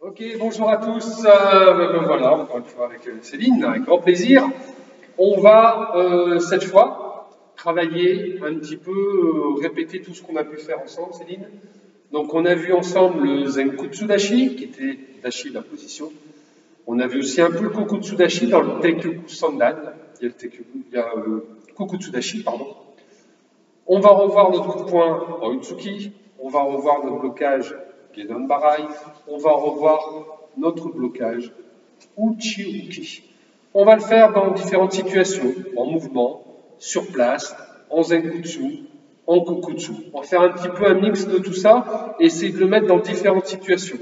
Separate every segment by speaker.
Speaker 1: Ok, bonjour à tous. Voilà, encore une fois avec Céline, avec grand plaisir. On va cette fois travailler un petit peu, répéter tout ce qu'on a pu faire ensemble, Céline. Donc on a vu ensemble le Zenkutsu Dashi, qui était Dashi la position. On a vu aussi un peu le Kokutsu Dashi dans le Teikyoku Sandan. Il y a le Kokutsu Dashi, pardon. On va revoir notre coup de poing en Utsuki. On va revoir notre blocage Gedan Barai. On va revoir notre blocage Uchi-Uki. On va le faire dans différentes situations, en mouvement, sur place, en Zenkutsu, en Kokutsu. On va faire un petit peu un mix de tout ça et essayer de le mettre dans différentes situations.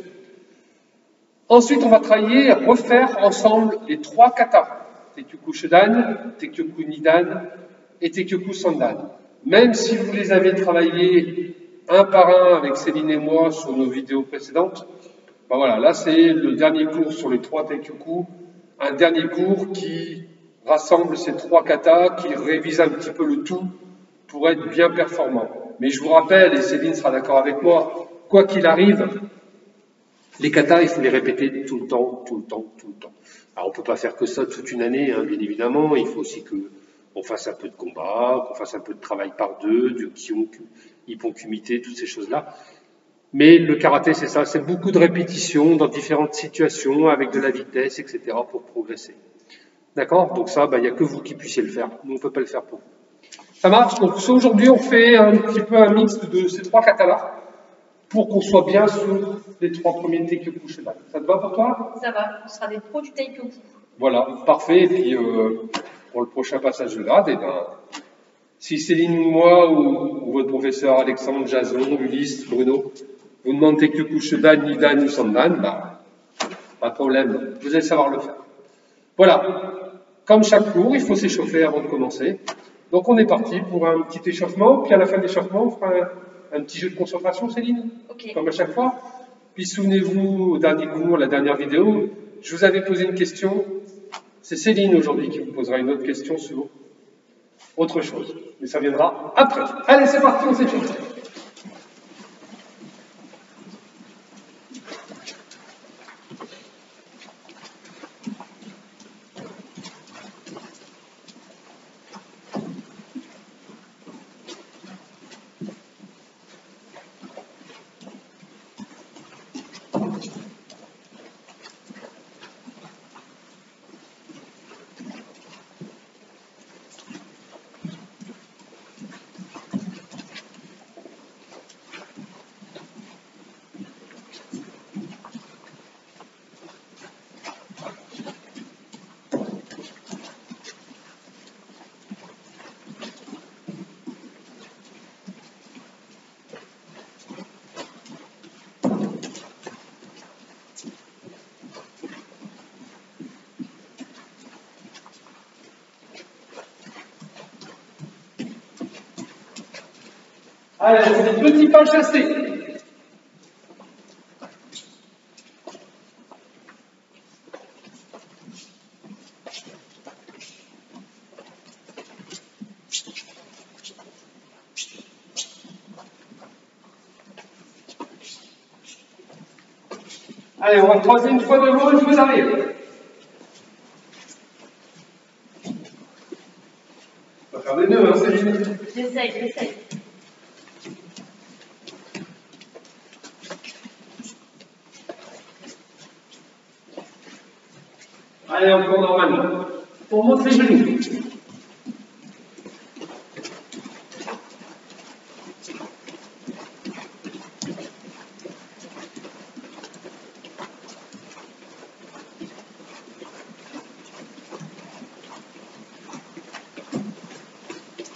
Speaker 1: Ensuite, on va travailler, refaire ensemble les trois katas. Teikyoku Shodan, Teikyoku Nidan et Teikyoku Sandan. Même si vous les avez travaillés un par un avec Céline et moi sur nos vidéos précédentes, ben voilà, là c'est le dernier cours sur les trois Teikyoku, un dernier cours qui rassemble ces trois katas, qui révise un petit peu le tout pour être bien performant. Mais je vous rappelle, et Céline sera d'accord avec moi, quoi qu'il arrive, les katas, il faut les répéter tout le temps, tout le temps, tout le temps. Alors on ne peut pas faire que ça toute une année, hein, bien évidemment, il faut aussi qu'on fasse un peu de combat, qu'on fasse un peu de travail par deux, du kyonku, hyponkumité, toutes ces choses-là. Mais le karaté, c'est ça, c'est beaucoup de répétitions dans différentes situations, avec de la vitesse, etc., pour progresser. D'accord? Donc ça, il n'y a que vous qui puissiez le faire. Nous, on ne peut pas le faire pour vous. Ça marche? Donc aujourd'hui, on fait un petit peu un mix de ces trois katas-là, pour qu'on soit bien sur les trois premiers Teikyoku Shodan. Ça te va pour toi?
Speaker 2: Ça va, on sera des pros du Teikyoku.
Speaker 1: Voilà, parfait. Et puis, pour le prochain passage de grade, si Céline ou moi, ou votre professeur Alexandre, Jason, Ulysse, Bruno, vous demande Teikyoku Shodan, Nidan ou Sandan, pas de problème, vous allez savoir le faire. Voilà, comme chaque cours, il faut s'échauffer avant de commencer. Donc on est parti pour un petit échauffement, puis à la fin de l'échauffement, on fera un petit jeu de concentration, Céline, comme à chaque fois. Puis souvenez-vous, au dernier cours, la dernière vidéo, je vous avais posé une question. C'est Céline aujourd'hui qui vous posera une autre question sur autre chose. Mais ça viendra après. Allez, c'est parti, on s'échauffe. Allez, c'est des petits pas chassés. Allez, on va croiser une fois devant et je vous arrive. On va faire des nœuds, hein, Céline.
Speaker 2: J'essaye.
Speaker 1: Allez, encore normalement. On monte les genoux.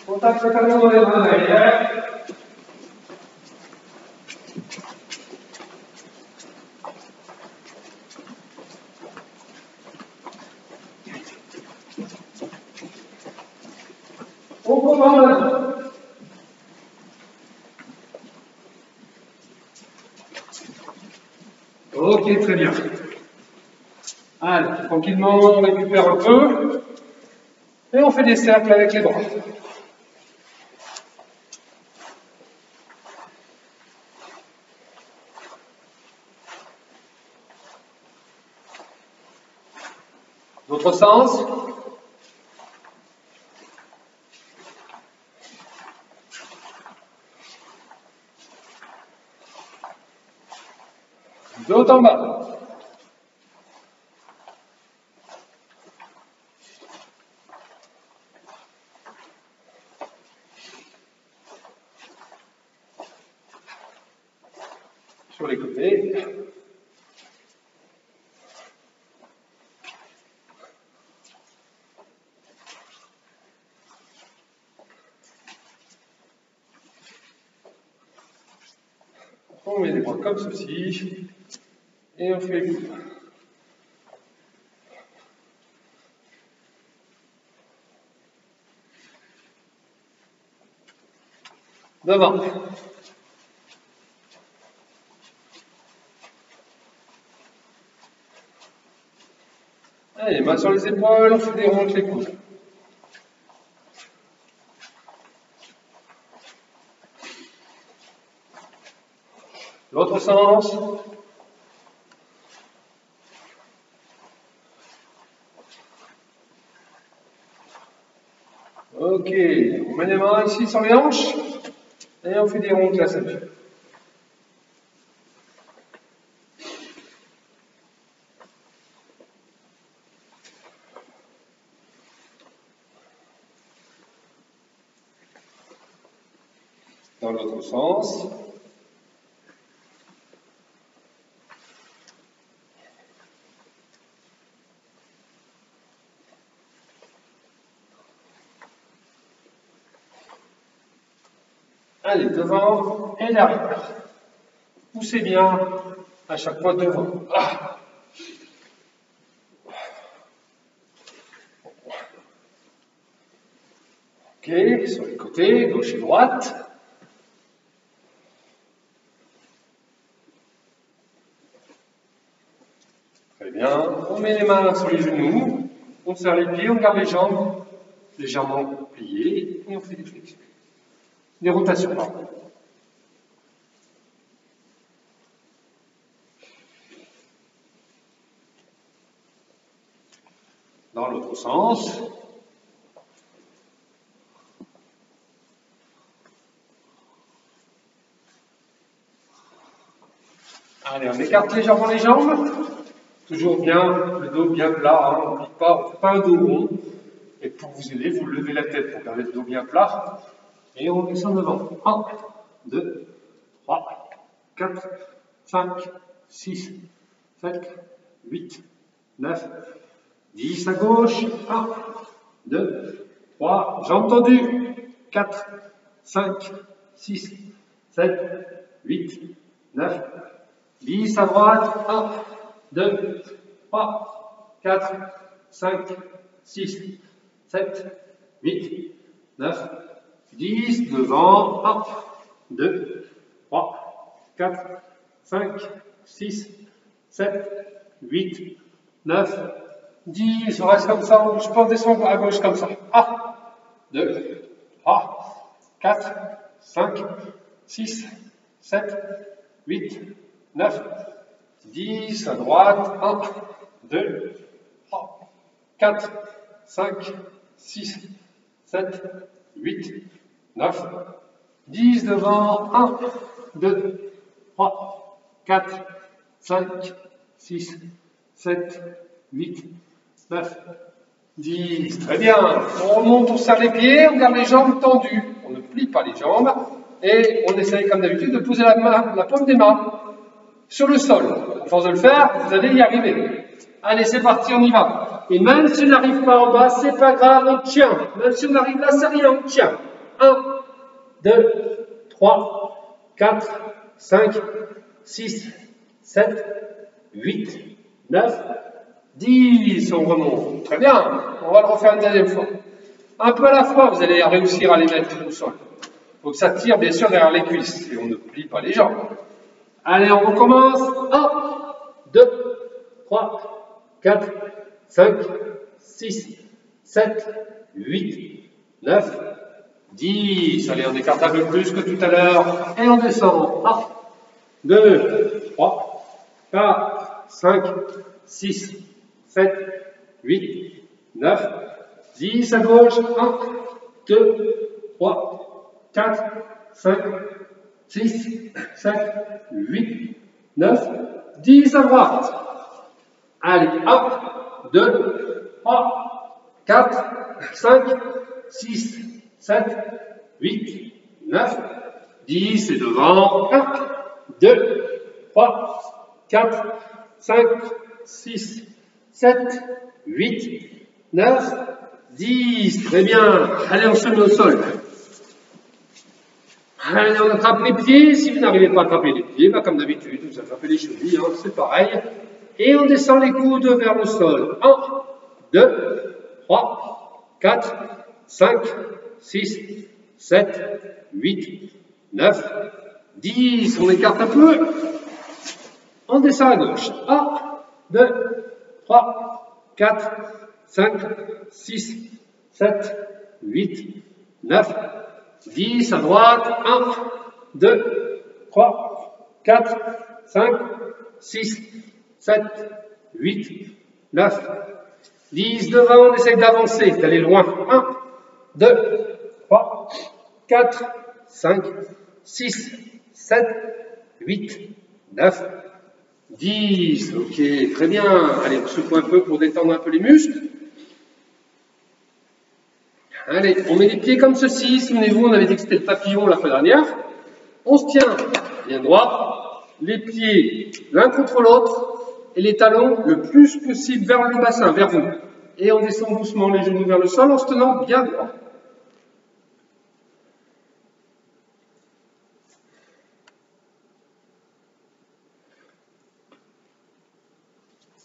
Speaker 1: Contact le talon dans les bras derrière. On commence. Ok, très bien. Allez, tranquillement, on récupère un peu. Et on fait des cercles avec les bras. L'autre sens. De haut en bas. Sur les côtés. On met les bras comme ceci et on fait les coudes. Devant. Allez, mains sur les épaules, on fait des ronds avec les coudes. L'autre sens. Ok, on met les mains ici sur les hanches et on fait des ronds avec la ceinture. Dans l'autre sens. Allez, devant et derrière. Poussez bien à chaque fois devant. Ah. Ok, sur les côtés, gauche et droite. Très bien. On met les mains sur les genoux. On serre les pieds, on garde les jambes légèrement pliées et on fait des flexions. Des rotations, pardon. Dans l'autre sens. Allez, on écarte légèrement les jambes. Toujours bien, le dos bien plat, hein. On ne pique pas, on ne fait pas un dos rond. Et pour vous aider, vous levez la tête pour garder le dos bien plat. Et on descend devant. 1, 2, 3, 4, 5, 6, 7, 8, 9, 10 à gauche. 1, 2, 3, jambes tendues. 4, 5, 6, 7, 8, 9, 10 à droite. 1, 2, 3, 4, 5, 6, 7, 8, 9, 10, devant. 1, 2, 3, 4, 5, 6, 7, 8, 9, 10. On reste comme ça, on bouge pas, on descend à gauche comme ça. 1, 2, 3, 4, 5, 6, 7, 8, 9, 10. À droite. 1, 2, 3, 4, 5, 6, 7, 8, 9, 10 devant. 1, 2, 3, 4, 5, 6, 7, 8, 9, 10. Très bien. On remonte, on serre les pieds, on garde les jambes tendues. On ne plie pas les jambes. Et on essaye, comme d'habitude, de poser la paume des mains sur le sol. À force de le faire, vous allez y arriver. Allez, c'est parti, on y va. Et même si on n'arrive pas en bas, c'est pas grave, on tient. Même si on arrive là, c'est rien, on tient. 1, 2, 3, 4, 5, 6, 7, 8, 9, 10. On remonte. Très bien. On va le refaire une deuxième fois. Un peu à la fois, vous allez réussir à les mettre au sol. Il faut que ça tire, bien sûr, derrière les cuisses. Et on ne plie pas les jambes. Allez, on recommence. 1, 2, 3, 4, 5, 6, 7, 8, 9, 10. Allez, on écarte un peu plus que tout à l'heure. Et on descend. 1, 2, 3, 4, 5, 6, 7, 8, 9, 10 à gauche, 1, 2, 3, 4, 5, 6, 7, 8, 9, 10 à droite. Allez, hop, 2, 3, 4, 5, 6, 7, 8, 9, 10 et devant, 1, 2, 3, 4, 5, 6, 7, 8, 9, 10. Très bien. Allez, on se met au sol. Allez, on attrape les pieds. Si vous n'arrivez pas à attraper les pieds, bah, comme d'habitude, vous attrapez les chevilles, hein, c'est pareil. Et on descend les coudes vers le sol. 1, 2, 3, 4, 5, 6, 7, 8, 9, 10. On écarte un peu. On descend à gauche. 1, 2, 3, 4, 5, 6, 7, 8, 9, 10. À droite. 1, 2, 3, 4, 5, 6, 7, 8, 9, 10. Devant, on essaye d'avancer, d'aller loin. 1, 2, 3, 4, 5, 6, 7, 8, 9, 10. Ok, très bien. Allez, on secoue un peu pour détendre un peu les muscles. Allez, on met les pieds comme ceci. Souvenez-vous, on avait dit que c'était le papillon la fois dernière. On se tient bien droit, les pieds l'un contre l'autre et les talons le plus possible vers le bassin, vers vous. Et on descend doucement les genoux vers le sol en se tenant bien droit.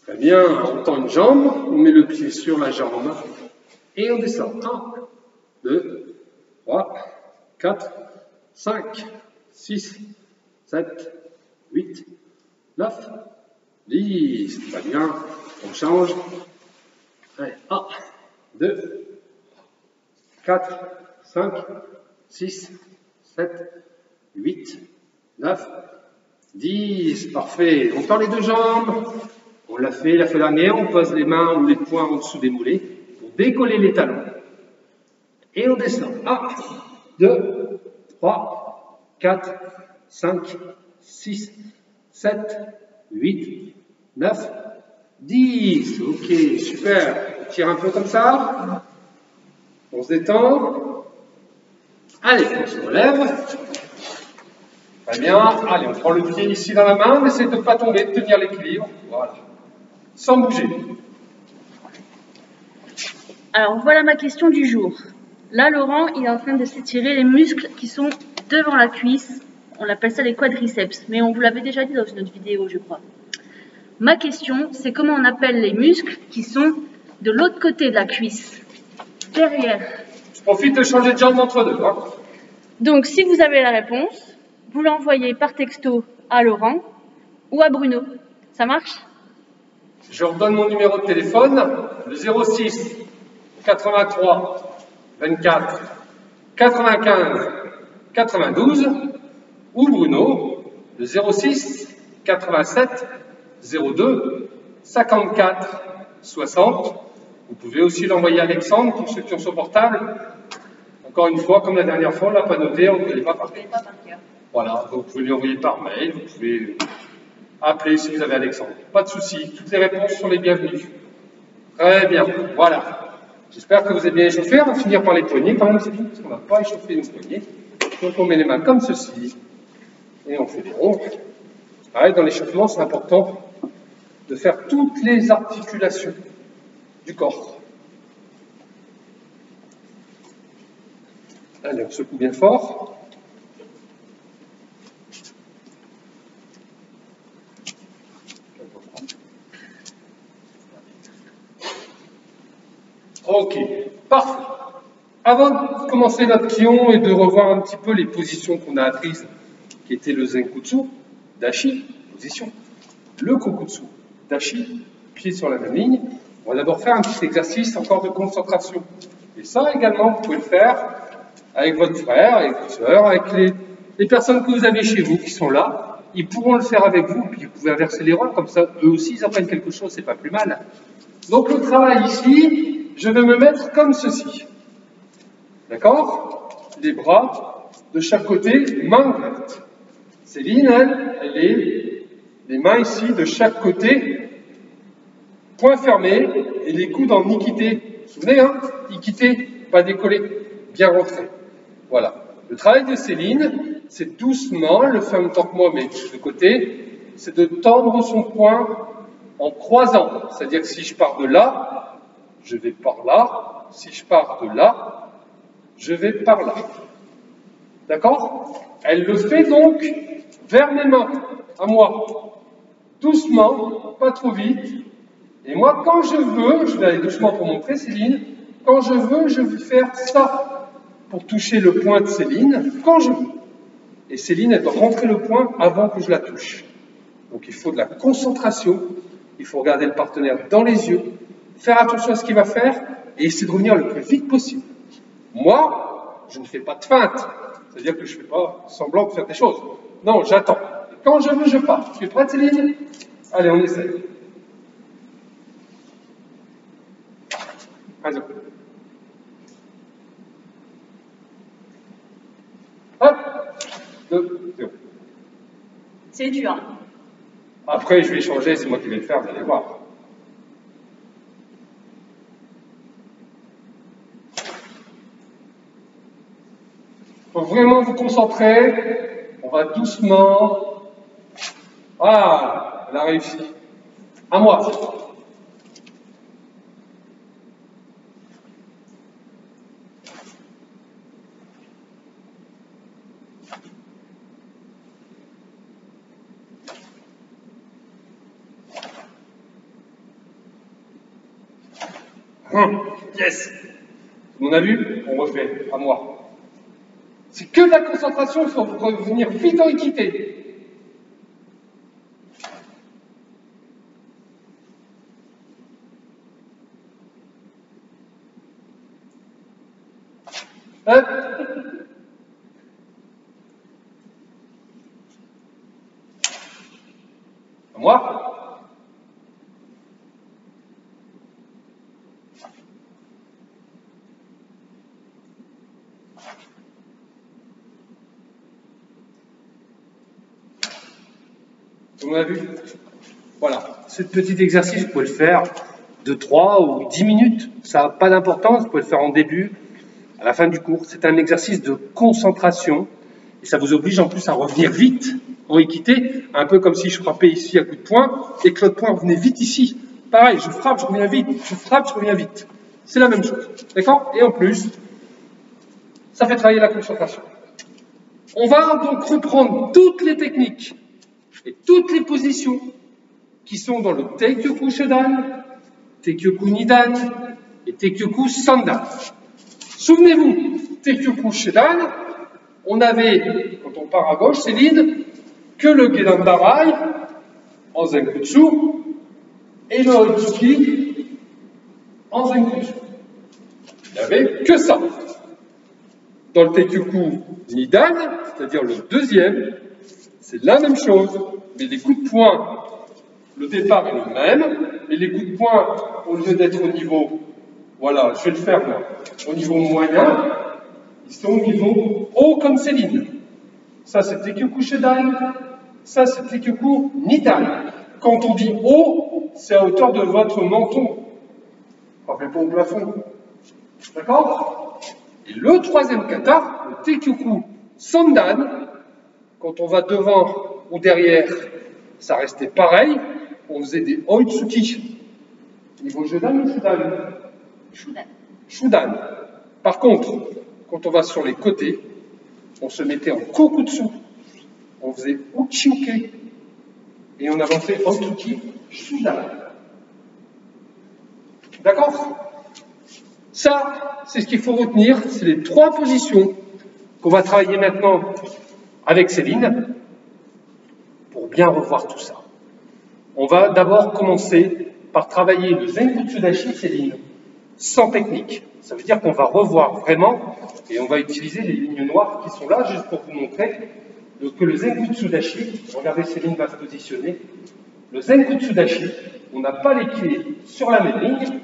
Speaker 1: Très bien, on tend une jambe, on met le pied sur la jambe et on descend. 1, 2, 3, 4, 5, 6, 7, 8, 9, 10. Très bien, on change. Allez, 1, 2, 4, 5, 6, 7, 8, 9, 10. Parfait. On tend les deux jambes. On l'a fait la fois dernière. On pose les mains ou les poings en dessous des mollets pour décoller les talons. Et on descend. 1, 2, 3, 4, 5, 6, 7, 8, 9, 10. Ok, super. On tire un peu comme ça. On se détend. Allez, on se relève. Très bien. Allez, on prend le pied ici dans la main. On essaie de ne pas tomber, de tenir l'équilibre. Voilà. Sans bouger.
Speaker 2: Alors voilà ma question du jour. Là, Laurent, il est en train de s'étirer les muscles qui sont devant la cuisse. On appelle ça les quadriceps, mais on vous l'avait déjà dit dans une autre vidéo, je crois. Ma question, c'est comment on appelle les muscles qui sont de l'autre côté de la cuisse, derrière.
Speaker 1: Je profite de changer de jambe entre deux. Hein.
Speaker 2: Donc, si vous avez la réponse, vous l'envoyez par texto à Laurent ou à Bruno. Ça marche?
Speaker 1: Je redonne mon numéro de téléphone, le 06 83 24 95 92, ou Bruno, le 06 87 02 54 60. Vous pouvez aussi l'envoyer à Alexandre pour ceux qui ont son portable. Encore une fois, comme la dernière fois, on ne l'a pas noté, on ne connaît pas par cœur. Voilà, donc vous pouvez lui envoyer par mail, vous pouvez appeler si vous avez Alexandre. Pas de souci, toutes les réponses sont les bienvenues. Très bien, voilà. J'espère que vous êtes bien échauffés. On va finir par les poignets quand même, c'est tout, parce qu'on n'a pas échauffé nos poignets. Donc on met les mains comme ceci, et on fait des ronds. Pareil, dans l'échauffement, c'est important de faire toutes les articulations du corps. Allez, on secoue bien fort. Ok, parfait. Avant de commencer notre kion et de revoir un petit peu les positions qu'on a apprises, qui étaient le Zenkutsu, Dashi, position, le Kokutsu, Dashi, pied sur la même ligne, on va d'abord faire un petit exercice encore de concentration. Et ça également, vous pouvez le faire avec votre frère, avec votre soeur, avec les personnes que vous avez chez vous qui sont là. Ils pourront le faire avec vous, puis vous pouvez inverser les rôles, comme ça, eux aussi, ils apprennent quelque chose, c'est pas plus mal. Donc le travail ici, je vais me mettre comme ceci. D'accord? Les bras de chaque côté, mains ouvertes. Céline, elle est les mains ici de chaque côté, poings fermés et les coudes en iquité. Vous vous souvenez, hein? Iquité, pas décollé, bien rentré. Voilà. Le travail de Céline, c'est doucement, le fait en même temps que moi, mais de côté, c'est de tendre son poing en croisant. C'est-à-dire que si je pars de là, je vais par là. Si je pars de là, je vais par là. D'accord? Elle le fait donc vers mes mains, à moi. Doucement, pas trop vite. Et moi, quand je veux, je vais aller doucement pour montrer Céline, quand je veux faire ça pour toucher le poing de Céline, quand je veux. Et Céline, elle doit rentrer le poing avant que je la touche. Donc il faut de la concentration, il faut regarder le partenaire dans les yeux, faire attention à ce qu'il va faire et essayer de revenir le plus vite possible. Moi, je ne fais pas de feinte, c'est-à-dire que je ne fais pas semblant de faire des choses. Non, j'attends. Et quand je veux, je pars. Tu es prête, Céline? Allez, on essaie. Vas-y. Hop, 2, 0.
Speaker 2: C'est dur.
Speaker 1: Après, je vais changer, c'est moi qui vais le faire, vous allez voir. Il faut vraiment vous concentrer. On va doucement. Ah, elle a réussi. À moi. Yes. On a vu? On refait. À moi. C'est que de la concentration, il faut revenir vite en équité. Hop. À moi. On a vu? Voilà. Ce petit exercice, vous pouvez le faire de 3 ou 10 minutes. Ça n'a pas d'importance. Vous pouvez le faire en début, à la fin du cours. C'est un exercice de concentration. Et ça vous oblige en plus à revenir vite en équité. Un peu comme si je frappais ici à coup de poing et que l'autre poing revenait vite ici. Pareil, je frappe, je reviens vite. Je frappe, je reviens vite. C'est la même chose. D'accord? Et en plus, ça fait travailler la concentration. On va donc reprendre toutes les techniques et toutes les positions qui sont dans le Teikyoku Shodan, Teikyoku Nidan et Teikyoku Sandan. Souvenez-vous, Teikyoku Shodan, on avait, quand on part à gauche, Céline, que le Gedanbarai en Zenkutsu et le Oitsuki en Zenkutsu. Il n'y avait que ça. Dans le Teikyoku Nidan, c'est-à-dire le deuxième, c'est la même chose, mais les coups de poing, le départ est le même, et les coups de poing, au lieu d'être au niveau, voilà, je vais le faire moi, au niveau moyen, ils sont au niveau haut comme Céline. Ça c'est Teikyoku Shodan, ça c'est Teikyoku Nidan. Quand on dit haut, c'est à hauteur de votre menton. Rappelez pas au plafond. D'accord? Et le troisième kata, le Teikyoku Sandan, quand on va devant ou derrière, ça restait pareil. On faisait des Oitsuki. Niveau Shodan ou Shudan?
Speaker 2: Shudan.
Speaker 1: Shudan. Par contre, quand on va sur les côtés, on se mettait en Kokutsu. On faisait Uchiuke. Et on avançait Otsuki Shudan. D'accord? Ça, c'est ce qu'il faut retenir. C'est les 3 positions qu'on va travailler maintenant avec Céline pour bien revoir tout ça. On va d'abord commencer par travailler le Zenkutsu Dashi, Céline, sans technique. Ça veut dire qu'on va revoir vraiment, et on va utiliser les lignes noires qui sont là, juste pour vous montrer que le Zenkutsu Dashi, regardez Céline va se positionner, le Zenkutsu Dashi. On n'a pas les pieds sur la même ligne.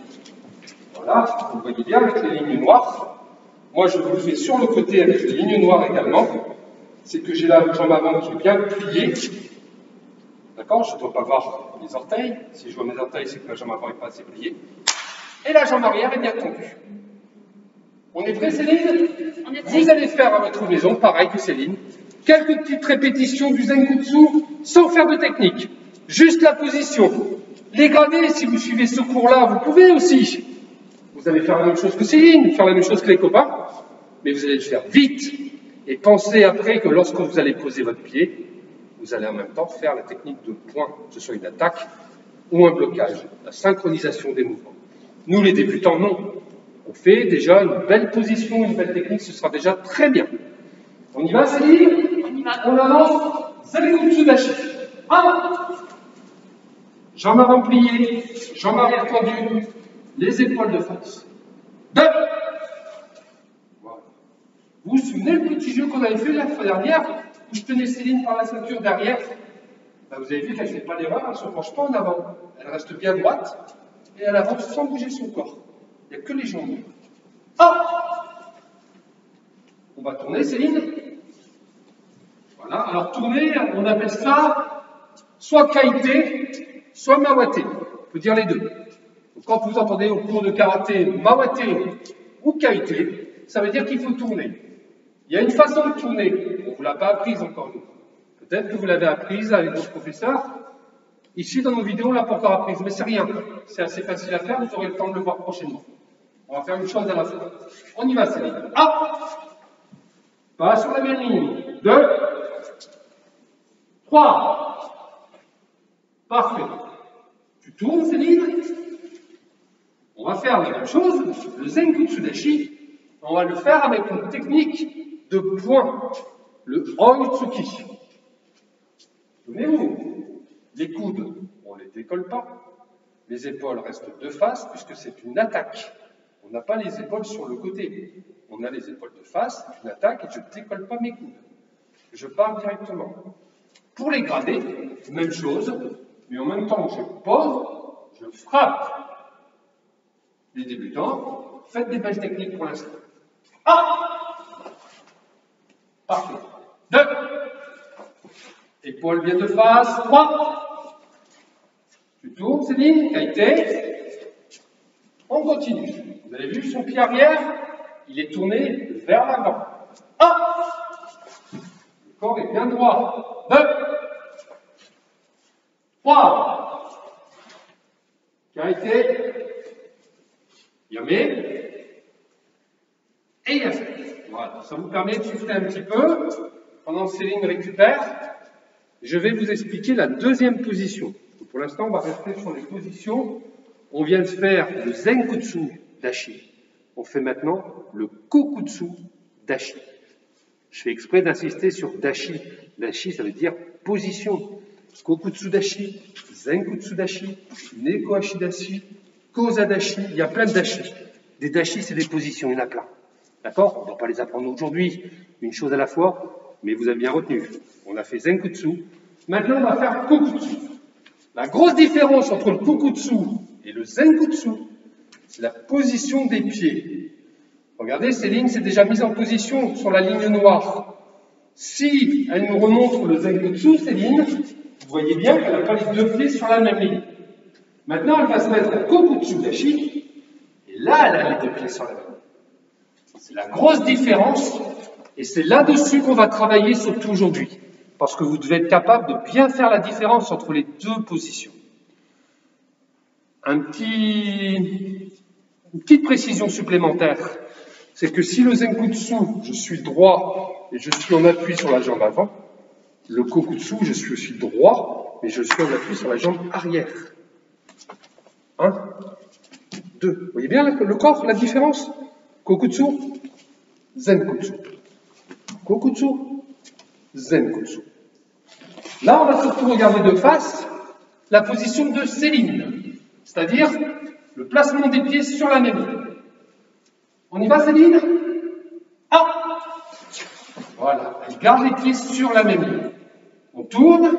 Speaker 1: Voilà, vous voyez bien avec les lignes noires. Moi, je vous le fais sur le côté avec les lignes noires également. C'est que j'ai la jambe avant qui est bien pliée. D'accord? Je ne dois pas voir mes orteils. Si je vois mes orteils, c'est que la jambe avant n'est pas assez pliée. Et la jambe arrière est bien tendue. On est prêt, Céline?
Speaker 2: On est prêt.
Speaker 1: Vous allez faire à votre maison, pareil que Céline, quelques petites répétitions du Zenkutsu sans faire de technique. Juste la position. Les gradés, si vous suivez ce cours-là, vous pouvez aussi. Vous allez faire la même chose que Céline, faire la même chose que les copains, mais vous allez le faire vite. Et pensez après que lorsque vous allez poser votre pied, vous allez en même temps faire la technique de point, que ce soit une attaque ou un blocage, la synchronisation des mouvements. Nous, les débutants, non. On fait déjà une belle position, une belle technique, ce sera déjà très bien. On y va, Céline?
Speaker 2: On y va.
Speaker 1: On avance. Zenkutsu Dashi. 1. Jambe avant pliée, jambe arrière tendue, les épaules de face. 2. Voilà. Vous vous souvenez le petit jeu qu'on avait fait la fois dernière, où je tenais Céline par la ceinture derrière? Ben, vous avez vu qu'elle ne fait pas d'erreur, elle ne se penche pas en avant. Elle reste bien droite et elle avance sans bouger son corps. Il n'y a que les jambes. On va tourner, Céline. Voilà. Alors, tourner, on appelle ça soit kaité, soit mawate. On peut dire les deux. Donc, quand vous entendez au cours de karaté mawate ou kaité, ça veut dire qu'il faut tourner. Il y a une façon de tourner. On ne vous l'a pas apprise encore une fois. Peut-être que vous l'avez apprise avec votre professeur. Ici, dans nos vidéos, on l'a pas encore apprise, mais c'est rien. C'est assez facile à faire, vous aurez le temps de le voir prochainement. On va faire une chose à la fois. On y va, Céline. Pas sur la même ligne. 2. 3. Parfait. Tu tournes, Céline. On va faire la même chose. Le Zenkutsu Dashi, on va le faire avec une technique de point. Le Oitsuki. Souvenez-vous, les coudes, on ne les décolle pas. Les épaules restent de face puisque c'est une attaque. On n'a pas les épaules sur le côté. On a les épaules de face, c'est une attaque et je ne décolle pas mes coudes. Je pars directement. Pour les gradés, même chose, mais en même temps que je pose, je frappe. Les débutants, faites des belles techniques pour l'instant. Parfait. 2. Épaule bien de face. 3. Tu tournes, Céline, kaité. On continue. Vous avez vu son pied arrière? Il est tourné vers l'avant. Le corps est bien droit. 2. 3. Kaité. Yamé. Et yasé. Voilà. Ça vous permet de souffler un petit peu. Pendant que Céline récupère, je vais vous expliquer la deuxième position. Pour l'instant, on va rester sur les positions. On vient de faire le Zenkutsu Dashi. On fait maintenant le Kokutsu Dashi. Je fais exprès d'insister sur Dashi. Dashi, ça veut dire position. Kokutsu Dashi, Zenkutsu Dashi, Nekohashi Dashi, Koza Dashi. Il y a plein de Dashi. Des Dashi, c'est des positions, il y en a plein. D'accord? On ne va pas les apprendre aujourd'hui, une chose à la fois, mais vous avez bien retenu. On a fait Zenkutsu. Maintenant, on va faire Kokutsu. La grosse différence entre le Kokutsu et le Zenkutsu, c'est la position des pieds. Regardez, Céline s'est déjà mise en position sur la ligne noire. Si elle nous remontre le Zenkutsu, Céline, vous voyez bien qu'elle n'a pas les deux pieds sur la même ligne. Maintenant, elle va se mettre en Kokutsu Dashi, et là, elle a les deux pieds sur la même ligne. C'est la grosse différence, et c'est là-dessus qu'on va travailler surtout aujourd'hui. Parce que vous devez être capable de bien faire la différence entre les deux positions. Une petite précision supplémentaire, c'est que si le Zenkutsu, je suis droit et je suis en appui sur la jambe avant, le Kokutsu, je suis aussi droit, mais je suis en appui sur la jambe arrière. 1, 2. Vous voyez bien le corps, la différence? Kokutsu, Zenkutsu. Kokutsu, Zenkutsu. Là, on va surtout regarder de face la position de Céline, c'est-à-dire le placement des pieds sur la même ligne. On y va, Céline? Voilà, elle garde les pieds sur la même ligne. On tourne,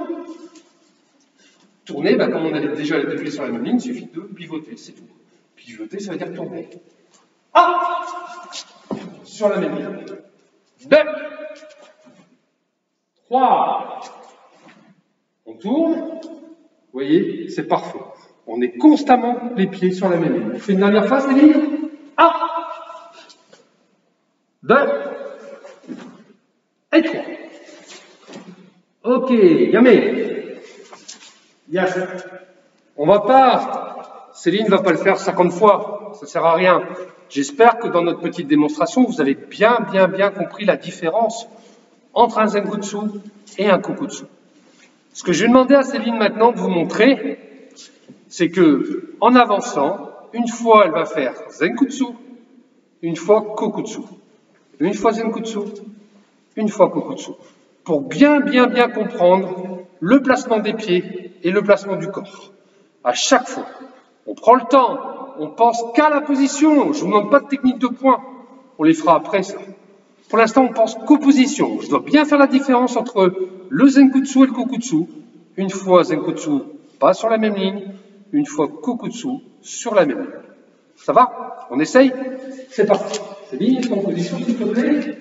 Speaker 1: Tourner, ben, comme on a déjà les deux pieds sur la même ligne, il suffit de pivoter, c'est tout. Pivoter, ça veut dire tourner. Ah! Sur la même ligne. 2, 3. On tourne. Vous voyez, c'est parfait. On est constamment les pieds sur la même ligne. On fait une dernière phase, les lignes. 1, 2 et 3. Ok, Yamé. Yes. On va pas, Céline ne va pas le faire 50 fois, ça sert à rien. J'espère que dans notre petite démonstration, vous avez bien compris la différence entre un Zenkutsu et un Kokutsu. Ce que je vais demander à Céline maintenant de vous montrer, c'est que, en avançant, une fois elle va faire Zenkutsu, une fois Kokutsu. Une fois Zenkutsu, une fois Kokutsu. Pour bien comprendre le placement des pieds et le placement du corps. À chaque fois, on prend le temps, on pense qu'à la position. Je ne vous demande pas de technique de poing, on les fera après ça. Pour l'instant, on pense qu'aux positions. Je dois bien faire la différence entre le Zenkutsu et le Kokutsu. Une fois Zenkutsu, pas sur la même ligne. Une fois Kokutsu, sur la même ligne. Ça va? On essaye? C'est parti. Céline, en position, s'il te plaît.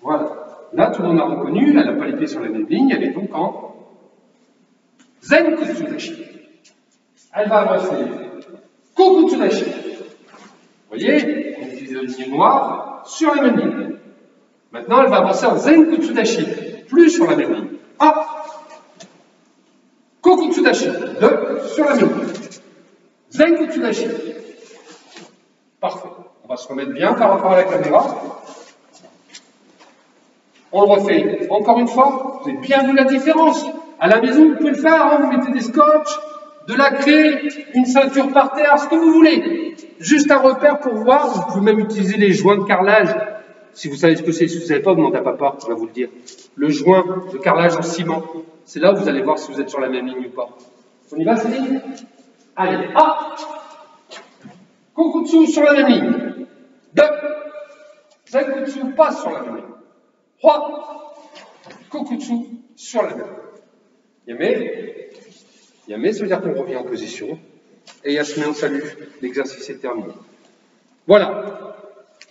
Speaker 1: Voilà. Là, tout le monde a reconnu, elle n'a pas les pieds sur la même ligne, elle est donc en Zenkutsu Dashi. Elle va avancer Kokutsu Dashi. Vous voyez, on utilise la ligne noire sur la même ligne. Maintenant, elle va avancer en Zenkutsu Dashi, plus sur la même ligne. 1, Kokutsu Dashi, 2, sur la même ligne. Zenkutsu Dashi. Parfait. On va se remettre bien par rapport à la caméra. On le refait encore une fois. Vous avez bien vu la différence. À la maison, vous pouvez le faire. Hein, vous mettez des scotch, de la craie, une ceinture par terre, ce que vous voulez. Juste un repère pour voir. Vous pouvez même utiliser les joints de carrelage. Si vous savez ce que c'est, si vous ne savez pas, demandez à papa, je vais vous le dire. Le joint de carrelage en ciment. C'est là où vous allez voir si vous êtes sur la même ligne ou pas. On y va, Céline? Allez, 1. Kokutsu sur la même ligne. 2. Zenkutsu passe sur la même ligne. 3. Kokutsu sur la même ligne. Yamé, ça veut dire qu'on revient en position. Et Yasmé, on salue. L'exercice est terminé. Voilà.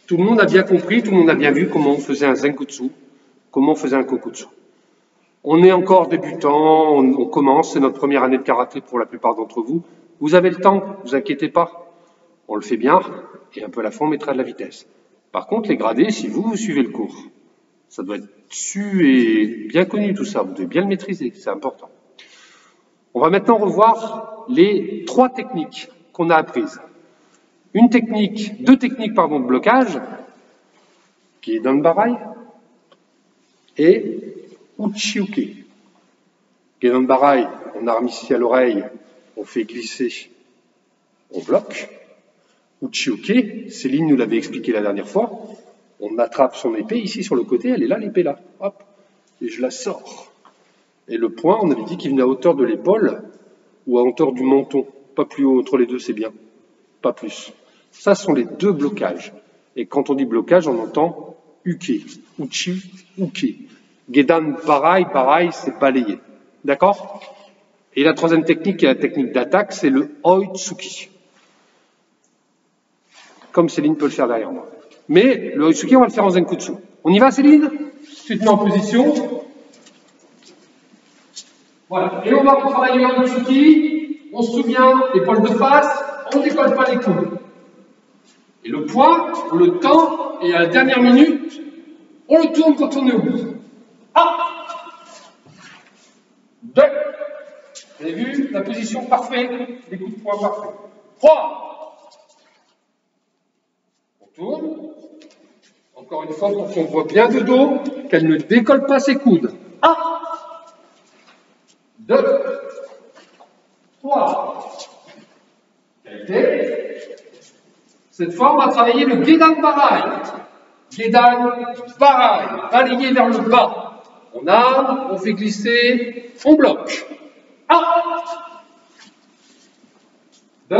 Speaker 1: Tout le monde a bien compris, tout le monde a bien vu comment on faisait un Zenkutsu, comment on faisait un Kokutsu. On est encore débutant, on commence, c'est notre première année de karaté pour la plupart d'entre vous. Vous avez le temps, ne vous inquiétez pas. On le fait bien, et un peu à la fin, on mettra de la vitesse. Par contre, les gradés, si vous suivez le cours, ça doit être su et bien connu tout ça, vous devez bien le maîtriser, c'est important. On va maintenant revoir les 3 techniques qu'on a apprises. Deux techniques de blocage, Gedan Barai et Uchiuke. Gedan Barai, on arme ici à l'oreille, on fait glisser, on bloque. Uchiuke, Céline nous l'avait expliqué la dernière fois, on attrape son épée ici sur le côté, elle est là, l'épée là, hop, et je la sors. Et le point, on avait dit qu'il venait à hauteur de l'épaule ou à hauteur du menton, pas plus haut, entre les deux c'est bien, pas plus. Ça sont les 2 blocages. Et quand on dit blocage, on entend uke, uchi, uke. Gedan Barai, c'est balayer. D'accord? Et la 3e technique, qui est la technique d'attaque, c'est le Oitsuki. Comme Céline peut le faire derrière moi. Mais le Oitsuki, on va le faire en Zenkutsu. On y va, Céline? Tu te mets en position. Voilà. Et on va retravailler le Oitsuki. On se souvient, épaule de face, on ne décolle pas les coudes. Et le poing, on le tend, et à la dernière minute, on le tourne quand on est au bout. 1, 2. Vous avez vu la position parfaite, les coups de poing parfaits. 3. On tourne. Encore une fois, pour qu'on voit bien de dos, qu'elle ne décolle pas ses coudes. 1, 2, 3. Qualité. Cette fois, on va travailler le Gedan Barai. Gedan Barai, balayer vers le bas. On arme, on fait glisser, on bloque. 1, 2,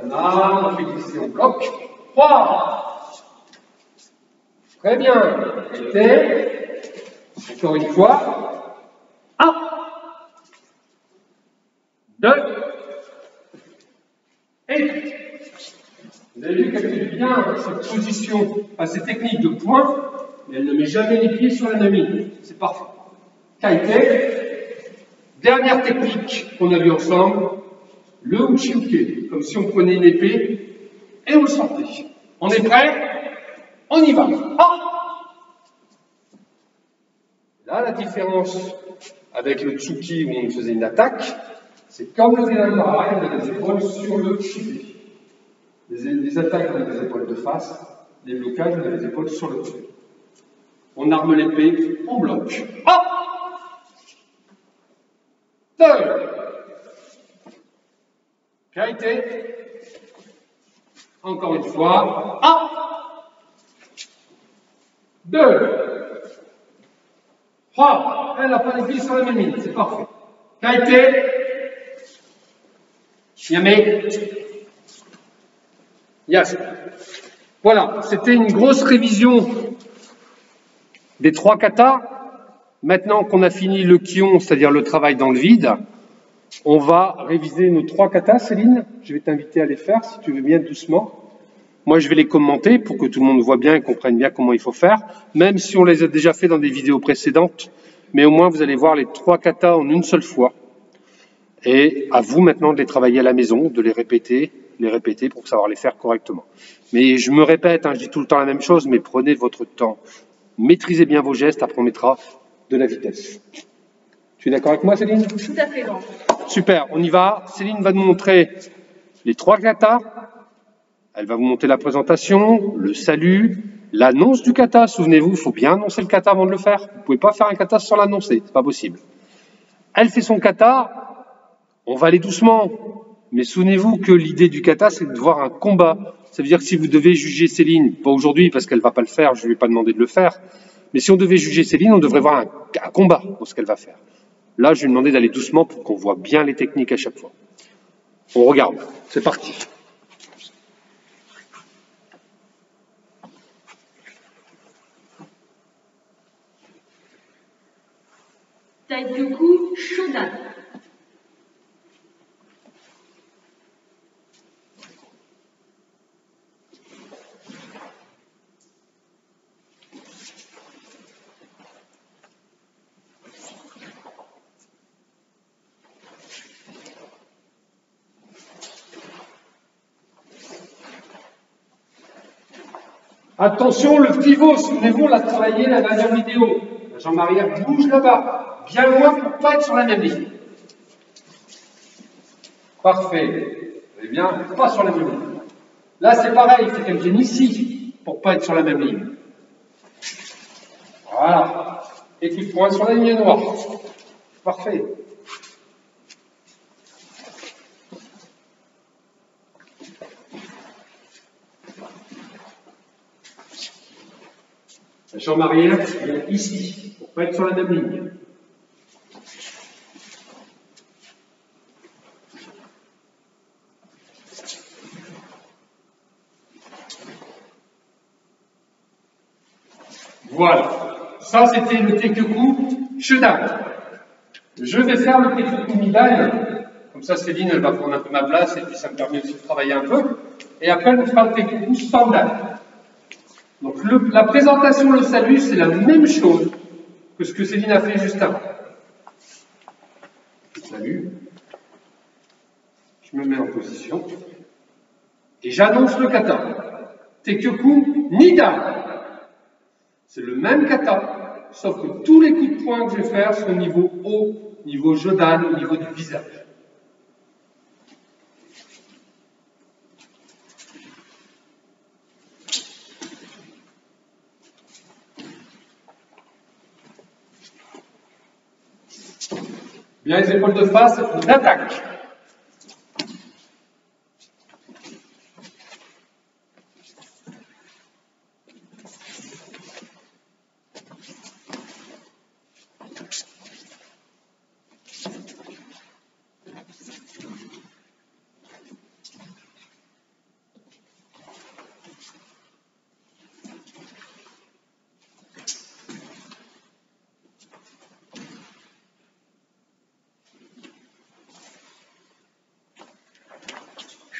Speaker 1: on arme, on fait glisser, on bloque. 3. Très bien. Encore une fois. 1, 2, et vous avez vu qu'elle fait bien cette position, ces techniques de point, mais elle ne met jamais les pieds sur la même ligne. C'est parfait. Kaite. Dernière technique qu'on a vue ensemble, le uchiuke, comme si on prenait une épée et on le sortait. On est prêt? On y va. Ah! Là, la différence avec le tsuki où on faisait une attaque, c'est comme le Genanbara, on a les épaules sur le uchiuke. Les attaques, on a les épaules de face, les blocages, on a les épaules sur le dessus. On arme l'épée, on bloque. Ah! 2. Kaite. Encore une fois. 1. 2. 3. Elle n'a pas les pieds sur la même ligne, c'est parfait. Kaite. Yame. Yes. Voilà, c'était une grosse révision des 3 katas. Maintenant qu'on a fini le kion, c'est-à-dire le travail dans le vide, on va réviser nos 3 katas, Céline. Je vais t'inviter à les faire, si tu veux bien, doucement. Moi, je vais les commenter pour que tout le monde voit bien et comprenne bien comment il faut faire, même si on les a déjà fait dans des vidéos précédentes. Mais au moins, vous allez voir les 3 katas en une seule fois. Et à vous maintenant de les travailler à la maison, de les répéter pour savoir les faire correctement. Mais je me répète, hein, je dis tout le temps la même chose, mais prenez votre temps. Maîtrisez bien vos gestes, après on mettra de la vitesse. Tu es d'accord avec moi, Céline?
Speaker 2: Tout à fait, Laurent.
Speaker 1: Super, on y va. Céline va nous montrer les 3 katas. Elle va vous montrer la présentation, le salut, l'annonce du kata. Souvenez-vous, il faut bien annoncer le kata avant de le faire. Vous ne pouvez pas faire un kata sans l'annoncer, c'est pas possible. Elle fait son kata. On va aller doucement, mais souvenez-vous que l'idée du kata, c'est de voir un combat. Ça veut dire que si vous devez juger Céline, pas aujourd'hui parce qu'elle ne va pas le faire, je ne lui ai pas demandé de le faire, mais si on devait juger Céline, on devrait voir un combat dans ce qu'elle va faire. Là, je lui ai demandé d'aller doucement pour qu'on voit bien les techniques à chaque fois. On regarde, c'est parti.
Speaker 2: Taijutsu Shodan.
Speaker 1: Attention, le pivot, souvenez-vous, on l'a travaillé la dernière vidéo. La jambe arrière bouge là-bas, bien loin pour ne pas être sur la même ligne. Parfait. Eh bien, pas sur la même ligne. Là, c'est pareil, il faut qu'elle vienne ici pour ne pas être sur la même ligne. Voilà. Et coup de poing sur la ligne noire. Parfait. La jambe arrière vient ici, pour ne pas être sur la même ligne. Voilà. Ça, c'était le Teikyoku Shodan. Je vais faire le Teikyoku Midai. Comme ça, Céline, elle va prendre un peu ma place et puis ça me permet aussi de travailler un peu. Et après, on fera le Teikyoku Standard. Donc, la présentation, le salut, c'est la même chose que ce que Céline a fait juste avant. Salut. Je me mets en position. Et j'annonce le kata. Teikyoku Nida. C'est le même kata, sauf que tous les coups de poing que je vais faire sont au niveau haut, niveau Jodan, au niveau du visage. Bien les épaules de face, on attaque.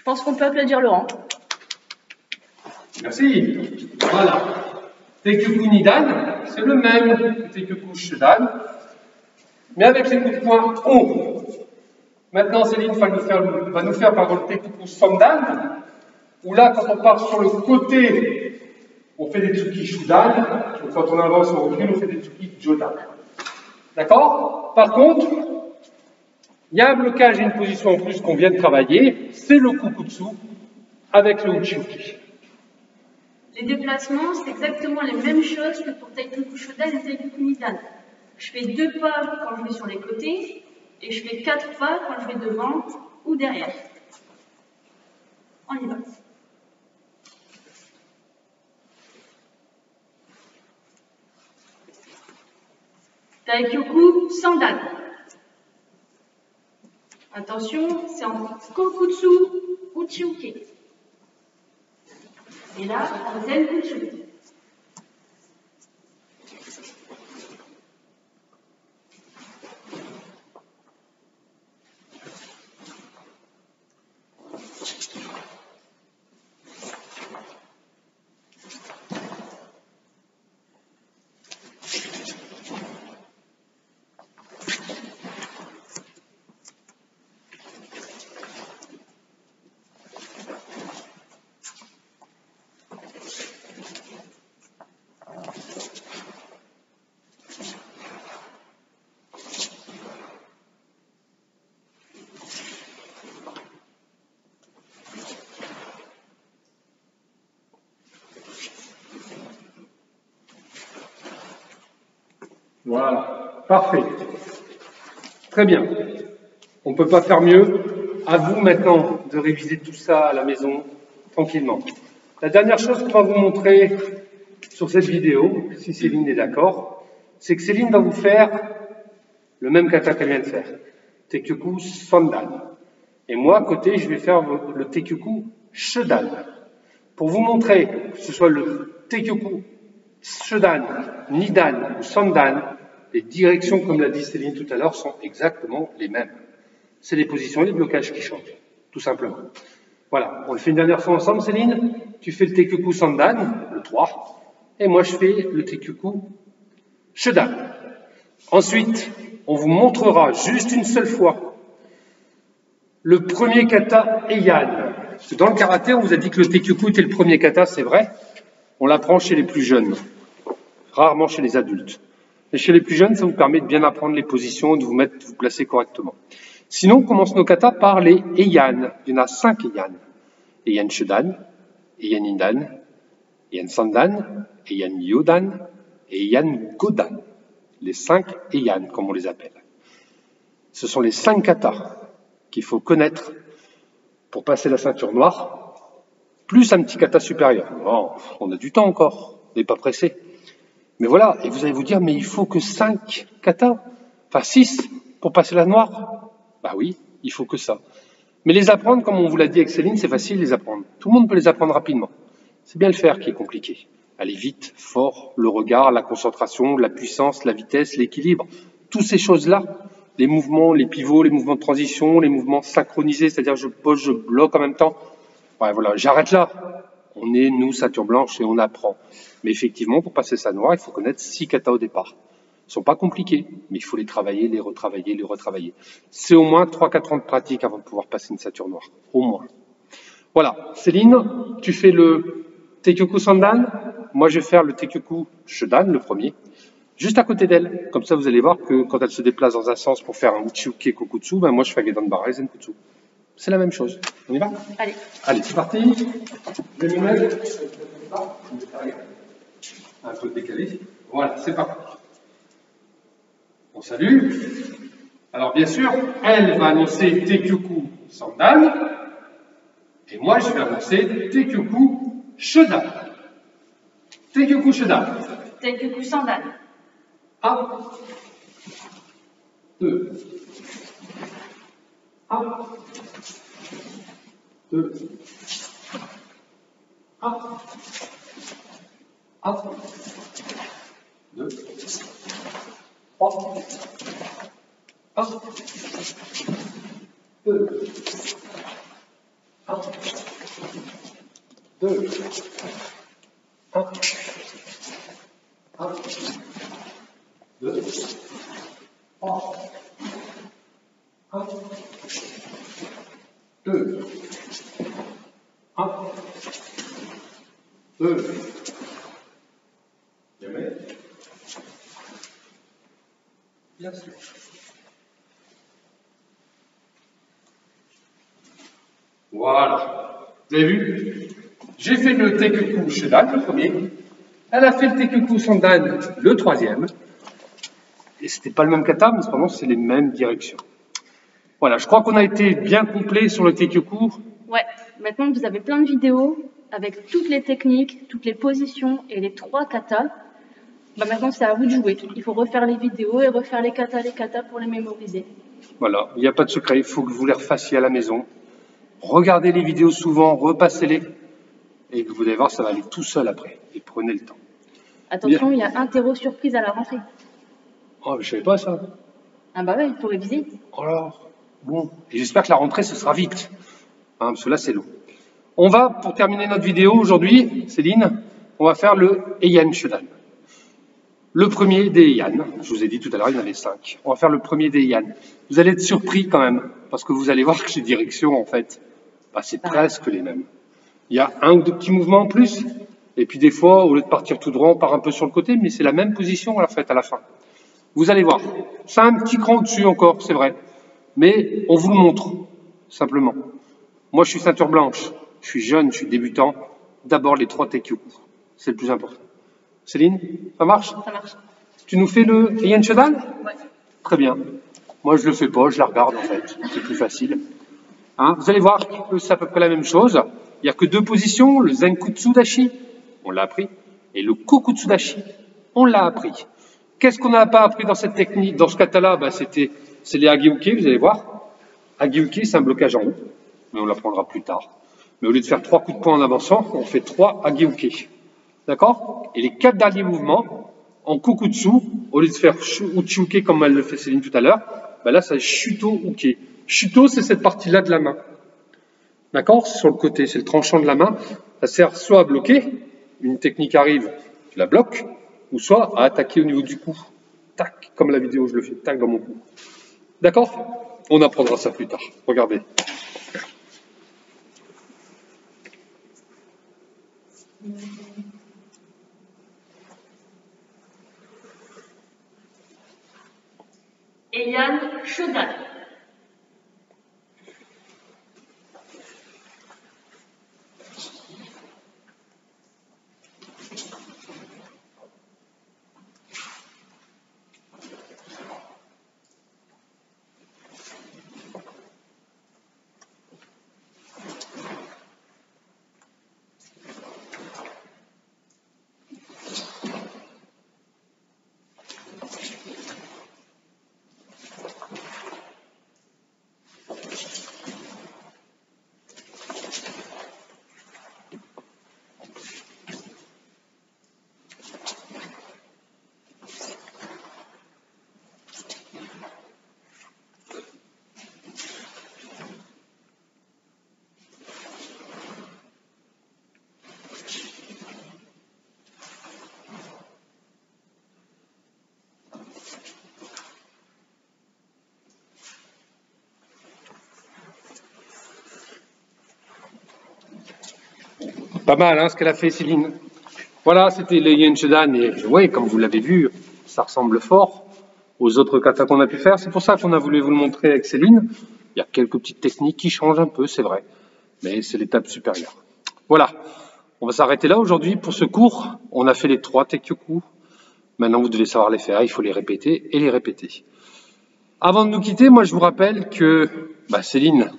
Speaker 2: pense qu'on peut applaudir Laurent.
Speaker 1: Merci. Voilà. Teikyoku Nidan, c'est le même que Teikyoku Shodan, mais avec les coups de poing haut. Maintenant, Céline va nous faire le Teikyoku Sandan, où là, quand on part sur le côté, on fait des Tsuki Shudan, donc quand on avance, on recule, on fait des Tsuki Jodan. D'accord? Par contre, il y a un blocage et une position en plus qu'on vient de travailler, c'est le Kukutsu avec le Uchiuki.
Speaker 2: Les déplacements, c'est exactement les mêmes choses que pour Teikyoku Shodan et Teikyoku Nidan. Je fais 2 pas quand je vais sur les côtés et je fais 4 pas quand je vais devant ou derrière. On y va. Teikyoku Sandan. Attention, c'est en Kokutsu Uchiuke. Et là, en Zenkutsu.
Speaker 1: Voilà, parfait. Très bien. On ne peut pas faire mieux. À vous maintenant de réviser tout ça à la maison, tranquillement. La dernière chose qu'on va vous montrer sur cette vidéo, si Céline est d'accord, c'est que Céline va vous faire le même kata qu'elle vient de faire. Teikyoku Sandan. Et moi, à côté, je vais faire le Teikyoku Shodan. Pour vous montrer que ce soit le Teikyoku Shodan, Nidan ou Sandan, les directions, comme l'a dit Céline tout à l'heure, sont exactement les mêmes. C'est les positions et les blocages qui changent, tout simplement. Voilà, on le fait une dernière fois ensemble, Céline. Tu fais le Teikyoku Sandan, le 3, et moi je fais le Teikyoku Shodan. Ensuite, on vous montrera juste une seule fois le premier kata Heian. Parce que dans le karaté, on vous a dit que le Teikyoku était le premier kata, c'est vrai. On l'apprend chez les plus jeunes, rarement chez les adultes. Et chez les plus jeunes, ça vous permet de bien apprendre les positions, de vous placer correctement. Sinon, on commence nos katas par les Heian. Il y en a 5 Heian. Heian Shodan, Heian Nidan, Heian Sandan, Heian Yodan et Heian Godan. Les 5 Heian, comme on les appelle. Ce sont les 5 katas qu'il faut connaître pour passer la ceinture noire, plus un petit kata supérieur. Bon, on a du temps encore, on n'est pas pressé. Mais voilà, et vous allez vous dire, mais il faut que 5 katas, enfin 6 pour passer la noire. Bah oui, il faut que ça. Mais les apprendre, comme on vous l'a dit avec Céline, c'est facile les apprendre. Tout le monde peut les apprendre rapidement. C'est bien le faire qui est compliqué. Aller vite, fort, le regard, la concentration, la puissance, la vitesse, l'équilibre, toutes ces choses-là, les mouvements, les pivots, les mouvements de transition, les mouvements synchronisés, c'est-à-dire je pose, je bloque en même temps. Ouais, voilà, j'arrête là. On est, nous, ceinture blanche, et on apprend. Mais effectivement, pour passer sa noire, il faut connaître 6 katas au départ. Ils ne sont pas compliqués, mais il faut les travailler, les retravailler, les retravailler. C'est au moins 3-4 ans de pratique avant de pouvoir passer une ceinture noire. Au moins. Voilà. Céline, tu fais le Teikyoku Sandan. Moi, je vais faire le Teikyoku Shodan, le premier, juste à côté d'elle. Comme ça, vous allez voir que quand elle se déplace dans un sens pour faire un Uchiuke Kokutsu, ben moi, je fais Gedanbara et Zenkutsu. C'est la même chose. On y va?
Speaker 2: Allez.
Speaker 1: Allez, c'est parti. Je vais me mettre un peu décalé. Voilà, c'est parti. On salue. Alors, bien sûr, elle va annoncer Teikyoku Sandan. Et moi, je vais annoncer Teikyoku Shodan. Teikyoku Shodan.
Speaker 2: Teikyoku Sandan.
Speaker 1: 1, 2. 1, 2. 1, 1, 2, 3, 1, 2, 1, 2, 1, 1, 2, 3, 1, 2, 1, 2, jamais, bien sûr. Voilà, vous avez vu? J'ai fait le Teikyoku Shodan, le premier. Elle a fait le Teikyoku Sandan, le troisième. Et c'était pas le même kata, mais cependant, c'est les mêmes directions. Voilà, je crois qu'on a été bien complet sur le Teikyoku.
Speaker 2: Ouais, maintenant vous avez plein de vidéos avec toutes les techniques, toutes les positions et les 3 katas. Bah maintenant, c'est à vous de jouer. Il faut refaire les vidéos et refaire les katas pour les mémoriser.
Speaker 1: Voilà, il n'y a pas de secret, il faut que vous les refassiez à la maison. Regardez les vidéos souvent, repassez-les. Et vous allez voir, ça va aller tout seul après. Et prenez le temps.
Speaker 2: Attention, il y a un terreau surprise à la rentrée.
Speaker 1: Oh, mais je savais pas ça.
Speaker 2: Ah bah ouais, il faut réviser.
Speaker 1: Alors, bon. Et j'espère que la rentrée, ce sera vite. Hein, parce que là, c'est long. On va, pour terminer notre vidéo aujourd'hui, Céline, on va faire le Heian Shodan. Le premier des Heian. Je vous ai dit tout à l'heure, il y en avait 5. On va faire le premier des Heian. Vous allez être surpris quand même, parce que vous allez voir que les directions, en fait, bah, c'est presque les mêmes. Il y a un ou deux petits mouvements en plus, et puis des fois, au lieu de partir tout droit, on part un peu sur le côté, mais c'est la même position à la fin. Vous allez voir, c'est un petit cran au-dessus encore, c'est vrai, mais on vous le montre, simplement. Moi, je suis ceinture blanche, je suis jeune, je suis débutant. D'abord, les 3 Teikyoku, c'est le plus important. Céline, ça marche?
Speaker 2: Ça marche.
Speaker 1: Tu nous fais le Heian Shodan?
Speaker 2: Ouais.
Speaker 1: Très bien. Moi, je le fais pas, je la regarde en fait, c'est plus facile. Hein, vous allez voir que c'est à peu près la même chose. Il n'y a que 2 positions, le Zenkutsu Dashi, on l'a appris, et le Kokutsu Dashi, on l'a appris. Qu'est-ce qu'on n'a pas appris dans cette technique, dans ce kata-là? Bah, c'est les Hageuke, vous allez voir. Hageuke, c'est un blocage en haut, mais on l'apprendra plus tard. Mais au lieu de faire 3 coups de poing en avançant, on fait 3 Hageuke. D'accord? Et les 4 derniers mouvements, en Kokutsu, au lieu de faire Uchiuke comme elle le fait Céline tout à l'heure, bah là, c'est Shuto Uke. Shuto, c'est cette partie-là de la main. D'accord? C'est sur le côté, c'est le tranchant de la main. Ça sert soit à bloquer, une technique arrive, tu la bloques, ou soit à attaquer au niveau du cou. Tac, comme la vidéo, je le fais, tac dans mon cou. D'accord? On apprendra ça plus tard. Regardez.
Speaker 2: Heian Shodan.
Speaker 1: Pas mal, hein, ce qu'elle a fait, Céline. Voilà, c'était le Heian Shodan. Et oui, comme vous l'avez vu, ça ressemble fort aux autres katas qu'on a pu faire. C'est pour ça qu'on a voulu vous le montrer avec Céline. Il y a quelques petites techniques qui changent un peu, c'est vrai. Mais c'est l'étape supérieure. Voilà. On va s'arrêter là aujourd'hui pour ce cours. On a fait les 3 Teikyoku. Maintenant, vous devez savoir les faire. Il faut les répéter et les répéter. Avant de nous quitter, moi, je vous rappelle que Céline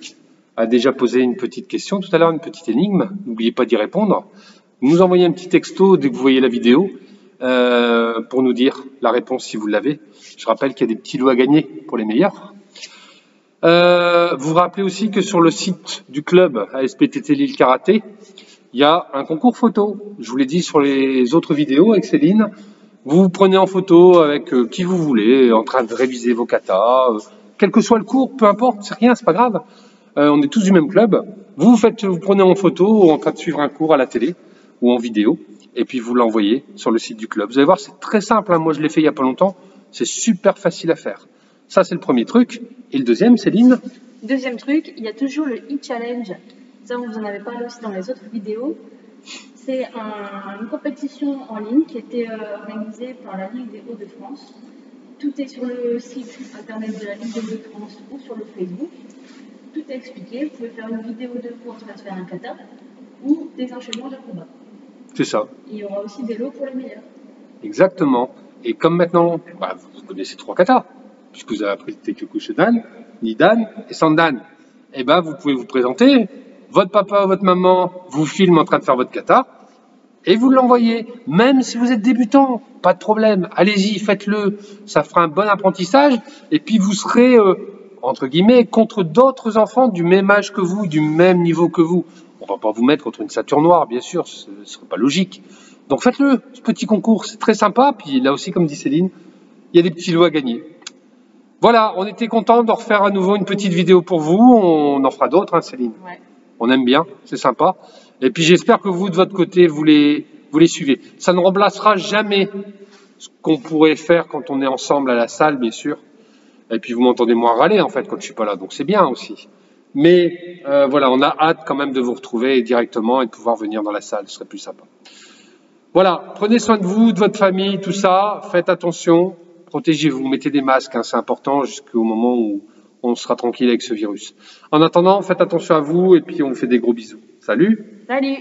Speaker 1: a déjà posé une petite question tout à l'heure, une petite énigme. N'oubliez pas d'y répondre. Nous envoyez un petit texto dès que vous voyez la vidéo pour nous dire la réponse si vous l'avez. Je rappelle qu'il y a des petits lots à gagner pour les meilleurs. Vous rappelez aussi que sur le site du club ASPTT Lille Karaté, il y a un concours photo. Je vous l'ai dit sur les autres vidéos avec Céline. Vous vous prenez en photo avec qui vous voulez, en train de réviser vos katas, quel que soit le cours, peu importe, c'est rien, c'est pas grave. on est tous du même club. Vous prenez en photo en train de suivre un cours à la télé ou en vidéo, et puis vous l'envoyez sur le site du club. Vous allez voir, c'est très simple, hein. Moi je l'ai fait il n'y a pas longtemps, c'est super facile à faire. Ça c'est le premier truc. Et le deuxième, Céline?
Speaker 2: Deuxième truc, il y a toujours le e-challenge. Ça, vous en avez parlé aussi dans les autres vidéos. C'est une compétition en ligne qui était organisée par la Ligue des Hauts-de-France. Tout est sur le site internet de la Ligue des Hauts-de-France ou sur le Facebook. Tout est expliqué. Vous pouvez faire une vidéo de vous en train de faire un kata ou des enchaînements de combat.
Speaker 1: C'est ça.
Speaker 2: Et il y aura aussi des lots pour les meilleurs.
Speaker 1: Exactement. Et comme maintenant, vous connaissez 3 katas, puisque vous avez appris le Teikyokushidan, Nidan et Sandan, et vous pouvez vous présenter, votre papa ou votre maman vous filme en train de faire votre kata, et vous l'envoyez. Même si vous êtes débutant, pas de problème, allez-y, faites-le, ça fera un bon apprentissage, et puis vous serez, entre guillemets, contre d'autres enfants du même âge que vous, du même niveau que vous. On va pas vous mettre contre une ceinture noire, bien sûr, ce ne serait pas logique. Donc faites-le, ce petit concours, c'est très sympa, puis là aussi, comme dit Céline, il y a des petits lots à gagner. Voilà, on était content de refaire à nouveau une petite vidéo pour vous, on en fera d'autres, hein, Céline.
Speaker 2: Ouais.
Speaker 1: On aime bien, c'est sympa. Et puis j'espère que vous, de votre côté, vous les suivez. Ça ne remplacera jamais ce qu'on pourrait faire quand on est ensemble à la salle, bien sûr. Et puis vous m'entendez moins râler, en fait, quand je suis pas là, donc c'est bien aussi. Mais voilà, on a hâte quand même de vous retrouver directement et de pouvoir venir dans la salle, ce serait plus sympa. Voilà, prenez soin de vous, de votre famille, tout ça, faites attention, protégez-vous, mettez des masques, hein, c'est important jusqu'au moment où on sera tranquille avec ce virus. En attendant, faites attention à vous et puis on vous fait des gros bisous. Salut!
Speaker 2: Salut!